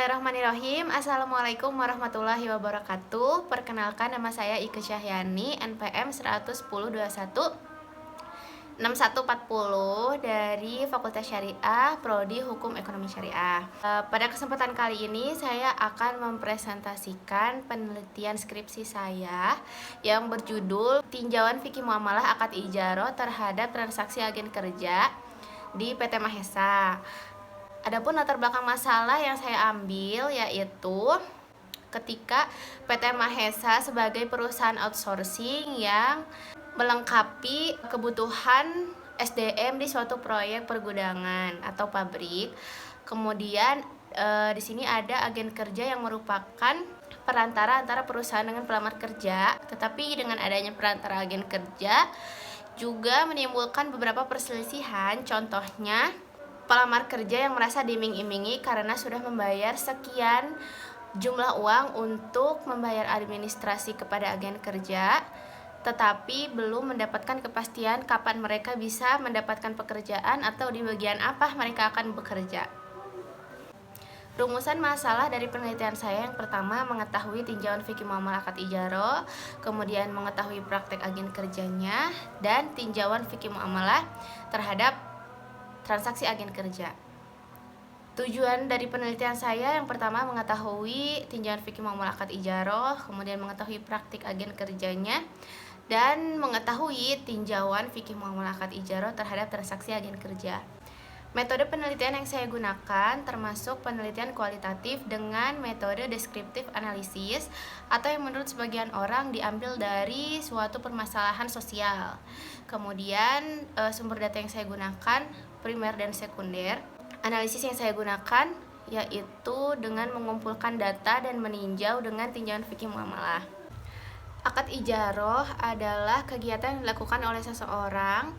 Bismillahirrahmanirrahim. Assalamualaikum warahmatullahi wabarakatuh. Perkenalkan, nama saya Ike Syahyani, NPM 11021 6140 dari Fakultas Syariah, Prodi Hukum Ekonomi Syariah. Pada kesempatan kali ini saya akan mempresentasikan penelitian skripsi saya yang berjudul Tinjauan Fikih Muamalah Akad Ijarah terhadap Transaksi Agen Kerja di PT Mahesa. Adapun latar belakang masalah yang saya ambil yaitu ketika PT Mahesa sebagai perusahaan outsourcing yang melengkapi kebutuhan SDM di suatu proyek pergudangan atau pabrik. Kemudian di sini ada agen kerja yang merupakan perantara antara perusahaan dengan pelamar kerja. Tetapi dengan adanya perantara agen kerja juga menimbulkan beberapa perselisihan. Contohnya, pelamar kerja yang merasa diiming-imingi karena sudah membayar sekian jumlah uang untuk membayar administrasi kepada agen kerja, tetapi belum mendapatkan kepastian kapan mereka bisa mendapatkan pekerjaan atau di bagian apa mereka akan bekerja. Rumusan masalah dari penelitian saya yang pertama mengetahui tinjauan fikih muamalah akad ijarah, kemudian mengetahui praktek agen kerjanya, dan tinjauan fikih muamalah terhadap transaksi agen kerja. Tujuan dari penelitian saya yang pertama mengetahui tinjauan fikih muamalah akad ijarah, kemudian mengetahui praktik agen kerjanya, dan mengetahui tinjauan fikih muamalah akad ijarah terhadap transaksi agen kerja. Metode penelitian yang saya gunakan termasuk penelitian kualitatif dengan metode deskriptif analisis atau yang menurut sebagian orang diambil dari suatu permasalahan sosial. Kemudian sumber data yang saya gunakan primer dan sekunder. Analisis yang saya gunakan yaitu dengan mengumpulkan data dan meninjau dengan tinjauan fikih muamalah. Akad ijarah adalah kegiatan yang dilakukan oleh seseorang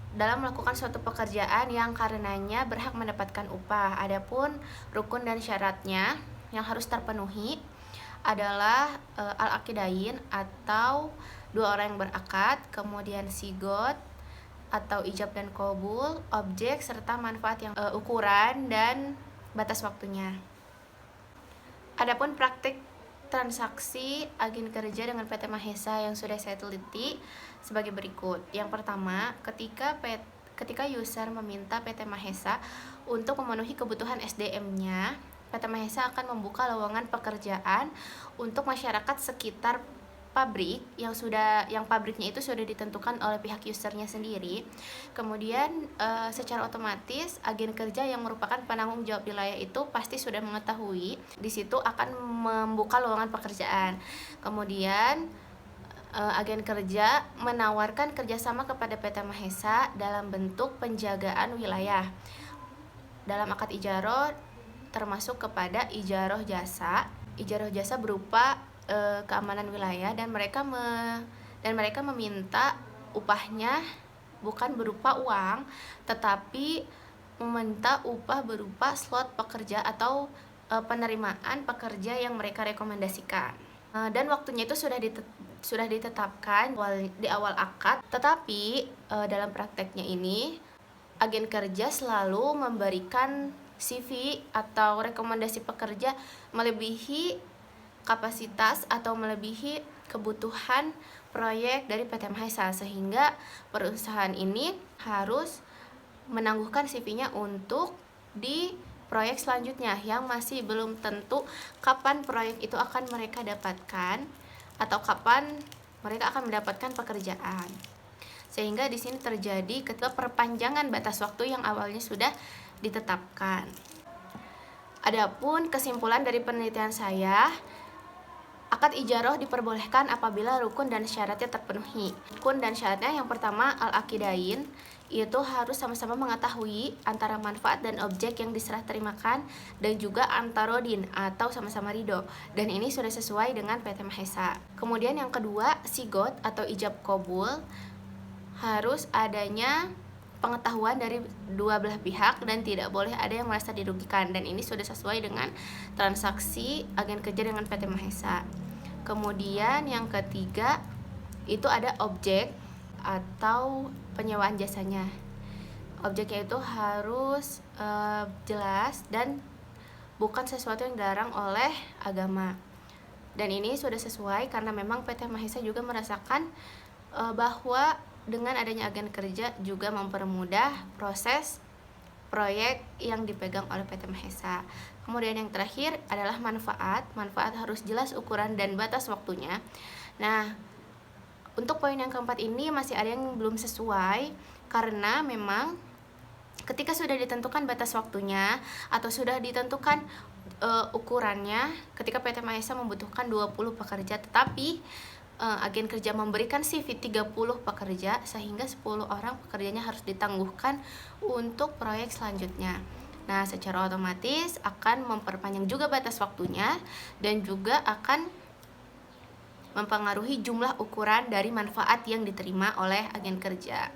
dalam melakukan suatu pekerjaan yang karenanya berhak mendapatkan upah. Adapun rukun dan syaratnya yang harus terpenuhi adalah al-aqidain atau dua orang yang berakad, kemudian sigot atau ijab dan qabul, objek serta manfaat yang ukuran dan batas waktunya. Adapun praktik transaksi agen kerja dengan PT Mahesa yang sudah saya teliti sebagai berikut. Yang pertama, ketika user meminta PT Mahesa untuk memenuhi kebutuhan SDM-nya, PT Mahesa akan membuka lowongan pekerjaan untuk masyarakat sekitar pabrik yang pabriknya itu sudah ditentukan oleh pihak usernya sendiri. Kemudian secara otomatis agen kerja yang merupakan penanggung jawab wilayah itu pasti sudah mengetahui di situ akan membuka lowongan pekerjaan. Kemudian agen kerja menawarkan kerjasama kepada PT Mahesa dalam bentuk penjagaan wilayah. Dalam akad ijarah termasuk kepada ijarah jasa. Ijarah jasa berupa keamanan wilayah dan mereka meminta upahnya bukan berupa uang, tetapi meminta upah berupa slot pekerja atau penerimaan pekerja yang mereka rekomendasikan. Dan waktunya itu sudah ditetapkan di awal akad, tetapi dalam prakteknya ini agen kerja selalu memberikan CV atau rekomendasi pekerja melebihi kapasitas atau melebihi kebutuhan proyek dari PT Mahesa, sehingga perusahaan ini harus menangguhkan CV-nya untuk di proyek selanjutnya yang masih belum tentu kapan proyek itu akan mereka dapatkan atau kapan mereka akan mendapatkan pekerjaan. Sehingga di sini terjadi ketika perpanjangan batas waktu yang awalnya sudah ditetapkan. Adapun kesimpulan dari penelitian saya, akad ijarah diperbolehkan apabila rukun dan syaratnya terpenuhi. Rukun dan syaratnya yang pertama al-aqidain, yaitu harus sama-sama mengetahui antara manfaat dan objek yang diserah terimakan, dan juga antarodin atau sama-sama ridho, dan ini sudah sesuai dengan PT Mahesa. Kemudian yang kedua, sigot atau ijab qabul, harus adanya pengetahuan dari dua belah pihak dan tidak boleh ada yang merasa dirugikan, dan ini sudah sesuai dengan transaksi agen kerja dengan PT Mahesa. Kemudian yang ketiga itu ada objek atau penyewaan jasanya. Objeknya itu harus jelas dan bukan sesuatu yang dilarang oleh agama. Dan ini sudah sesuai karena memang PT Mahesa juga merasakan bahwa dengan adanya agen kerja juga mempermudah proses proyek yang dipegang oleh PT Mahesa. Kemudian yang terakhir adalah manfaat. Manfaat harus jelas ukuran dan batas waktunya. Nah, untuk poin yang keempat ini masih ada yang belum sesuai karena memang ketika sudah ditentukan batas waktunya atau sudah ditentukan ukurannya, ketika PT Mahesa membutuhkan 20 pekerja tetapi agen kerja memberikan CV 30 pekerja, sehingga 10 orang pekerjanya harus ditangguhkan untuk proyek selanjutnya. Nah, secara otomatis akan memperpanjang juga batas waktunya dan juga akan mempengaruhi jumlah ukuran dari manfaat yang diterima oleh agen kerja.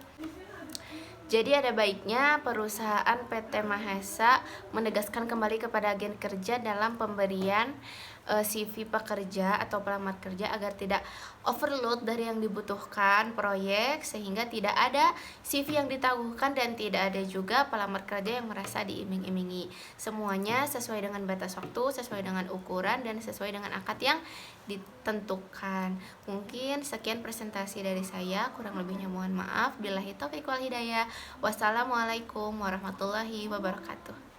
Jadi ada baiknya perusahaan PT Mahesa menegaskan kembali kepada agen kerja dalam pemberian CV pekerja atau pelamar kerja agar tidak overload dari yang dibutuhkan proyek, sehingga tidak ada CV yang ditangguhkan dan tidak ada juga pelamar kerja yang merasa diiming-imingi. Semuanya sesuai dengan batas waktu, sesuai dengan ukuran, dan sesuai dengan akad yang ditentukan. Mungkin sekian presentasi dari saya, kurang lebihnya mohon maaf. Billahi taufiq wal hidayah. Wassalamualaikum warahmatullahi wabarakatuh.